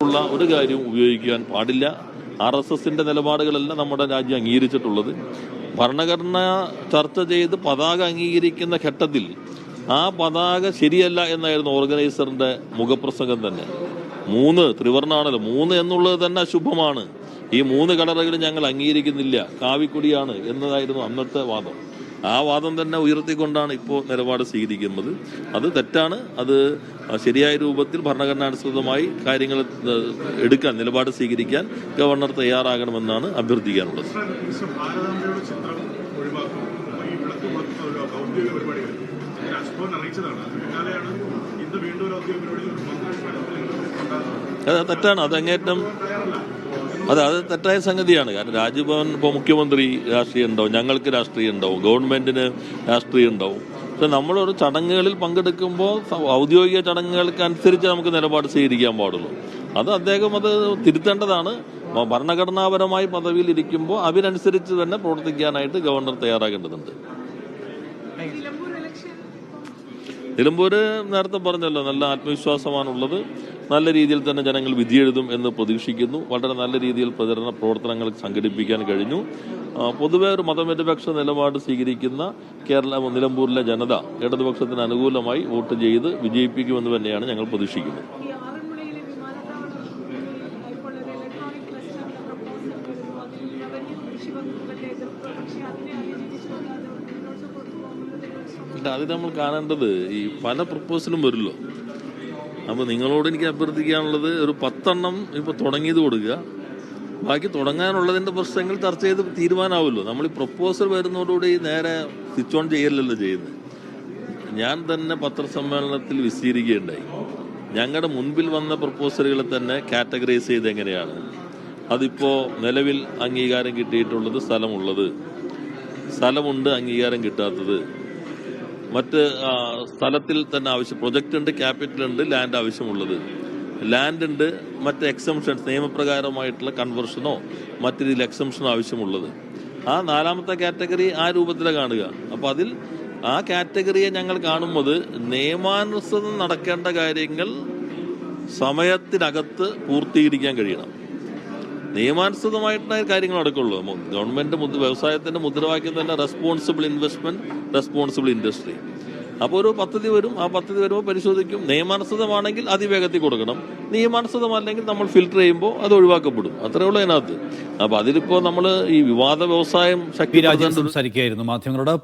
ഉള്ള ഒരു കാര്യവും ഉപയോഗിക്കാൻ പാടില്ല. RSSന്റെ നിലപാടുകളല്ല നമ്മുടെ രാജ്യം അംഗീകരിച്ചിട്ടുള്ളത്. ഭരണഘടന ചർച്ച ചെയ്ത് പതാക അംഗീകരിക്കുന്ന ഘട്ടത്തിൽ ആ പതാക ശരിയല്ല എന്നായിരുന്നു ഓർഗനൈസറിന്റെ മുഖപ്രസംഗം തന്നെ. 3 ത്രിവർണ്ണാണല്ലോ, 3 എന്നുള്ളത് തന്നെ അശുഭമാണ്. ഈ 3 കളറുകൾ ഞങ്ങൾ അംഗീകരിക്കുന്നില്ല, കാവിക്കൊടിയാണ് എന്നതായിരുന്നു അന്നത്തെ വാദം. ആ വാദം തന്നെ ഉയർത്തിക്കൊണ്ടാണ് ഇപ്പോൾ നിലപാട് സ്വീകരിക്കുന്നത്. അത് തെറ്റാണ്. അത് ശരിയായ രൂപത്തിൽ ഭരണഘടനാനുസൃതമായി കാര്യങ്ങൾ എടുക്കാൻ, നിലപാട് സ്വീകരിക്കാൻ ഗവർണർ തയ്യാറാകണമെന്നാണ് അഭ്യർത്ഥിക്കാനുള്ളത്. അത് തെറ്റാണ്. അതങ്ങേറ്റം അത് തെറ്റായ സംഗതിയാണ്. കാരണം രാജ്ഭവൻ ഇപ്പോൾ മുഖ്യമന്ത്രി രാഷ്ട്രീയം ഉണ്ടാവും, ഞങ്ങൾക്ക് രാഷ്ട്രീയം ഉണ്ടാവും, ഗവൺമെന്റിന് രാഷ്ട്രീയം ഉണ്ടാവും. പക്ഷെ നമ്മളൊരു ചടങ്ങുകളിൽ പങ്കെടുക്കുമ്പോൾ ഔദ്യോഗിക ചടങ്ങുകൾക്കനുസരിച്ച് നമുക്ക് നിലപാട് സ്വീകരിക്കാൻ പാടുള്ളൂ. അദ്ദേഹം അത് തിരുത്തേണ്ടതാണ്. ഭരണഘടനാപരമായി പദവിയിൽ ഇരിക്കുമ്പോൾ അതിനനുസരിച്ച് തന്നെ പ്രവർത്തിക്കാനായിട്ട് ഗവർണർ തയ്യാറാകേണ്ടതുണ്ട്. നിലമ്പൂര് നേരത്തെ പറഞ്ഞല്ലോ, നല്ല ആത്മവിശ്വാസമാണുള്ളത്. നല്ല രീതിയിൽ തന്നെ ജനങ്ങൾ വിധിയെഴുതും എന്ന് പ്രതീക്ഷിക്കുന്നു. വളരെ നല്ല രീതിയിൽ പ്രചരണ പ്രവർത്തനങ്ങൾ സംഘടിപ്പിക്കാൻ കഴിഞ്ഞു. പൊതുവെ ഒരു മതനിരപേക്ഷ നിലപാട് സ്വീകരിക്കുന്ന നിലമ്പൂരിലെ ജനത ഇടതുപക്ഷത്തിന് അനുകൂലമായി വോട്ട് ചെയ്ത് വിജയിപ്പിക്കുമെന്ന് തന്നെയാണ് ഞങ്ങൾ പ്രതീക്ഷിക്കുന്നത്. അത് നമ്മൾ കാണേണ്ടത്, ഈ പല പ്രപ്പോസലും വരുമല്ലോ. അപ്പോൾ നിങ്ങളോട് എനിക്ക് അഭ്യർത്ഥിക്കാനുള്ളത്, ഒരു 10 എണ്ണം ഇപ്പോൾ തുടങ്ങിയത് കൊടുക്കുക. ബാക്കി തുടങ്ങാനുള്ളതിൻ്റെ പ്രശ്നങ്ങൾ ചർച്ച ചെയ്ത് തീരുമാനമാവുമല്ലോ. നമ്മൾ ഈ പ്രപ്പോസൽ വരുന്നതോടുകൂടി നേരെ സ്വിച്ച് ഓൺ ചെയ്യലല്ലോ ചെയ്യുന്നത്. ഞാൻ തന്നെ പത്രസമ്മേളനത്തിൽ വിശദീകരിക്കുകയുണ്ടായി. ഞങ്ങളുടെ മുൻപിൽ വന്ന പ്രപ്പോസലുകളെ തന്നെ കാറ്റഗറൈസ് ചെയ്ത് എങ്ങനെയാണ്. അതിപ്പോൾ നിലവിൽ അംഗീകാരം കിട്ടിയിട്ടുള്ളത്, സ്ഥലമുണ്ട് അംഗീകാരം കിട്ടാത്തത്, മറ്റ് സ്ഥലത്തിൽ തന്നെ ആവശ്യം, പ്രൊജക്റ്റ് ഉണ്ട്, ക്യാപിറ്റൽ ഉണ്ട്, ലാൻഡ് ആവശ്യമുള്ളത്, ലാൻഡ് ഉണ്ട്, മറ്റ് എക്സംഷൻസ് നിയമപ്രകാരമായിട്ടുള്ള കൺവേർഷനോ മറ്റു രീതിയിൽ എക്സംഷനോ ആവശ്യമുള്ളത്. ആ 4ാമത്തെ കാറ്റഗറി ആ രൂപത്തിലാണ് കാണുക. അപ്പോൾ അതിൽ ആ കാറ്റഗറിയെ ഞങ്ങൾ കാണുമ്പോൾ നിയമാനുസൃതം നടക്കേണ്ട കാര്യങ്ങൾ സമയത്തിനകത്ത് പൂർത്തീകരിക്കാൻ കഴിയണം. നിയമാനുസൃതമായിട്ടുള്ള കാര്യങ്ങൾ നടക്കുള്ളൂ. ഗവൺമെന്റ് വ്യവസായത്തിന്റെ മുദ്രാവാക്യം തന്നെ റെസ്പോൺസിബിൾ ഇൻവെസ്റ്റ്മെന്റ്, റെസ്പോൺസിബിൾ ഇൻഡസ്ട്രി. അപ്പോൾ ഒരു പദ്ധതി വരും, ആ പദ്ധതി വരുമ്പോൾ പരിശോധിക്കും. നിയമാനുസൃതമാണെങ്കിൽ അതിവേഗത്തിൽ കൊടുക്കണം, നിയമാനുസൃതമല്ലെങ്കിൽ നമ്മൾ ഫിൽട്ടർ ചെയ്യുമ്പോൾ അത് ഒഴിവാക്കപ്പെടും. അത്രേ ഉള്ളൂ അതിനകത്ത്. അപ്പോൾ അതിലിപ്പോൾ നമ്മൾ ഈ വിവാദ വ്യവസായം സംസാരിക്കുകയായിരുന്നു മാധ്യമങ്ങളോട്.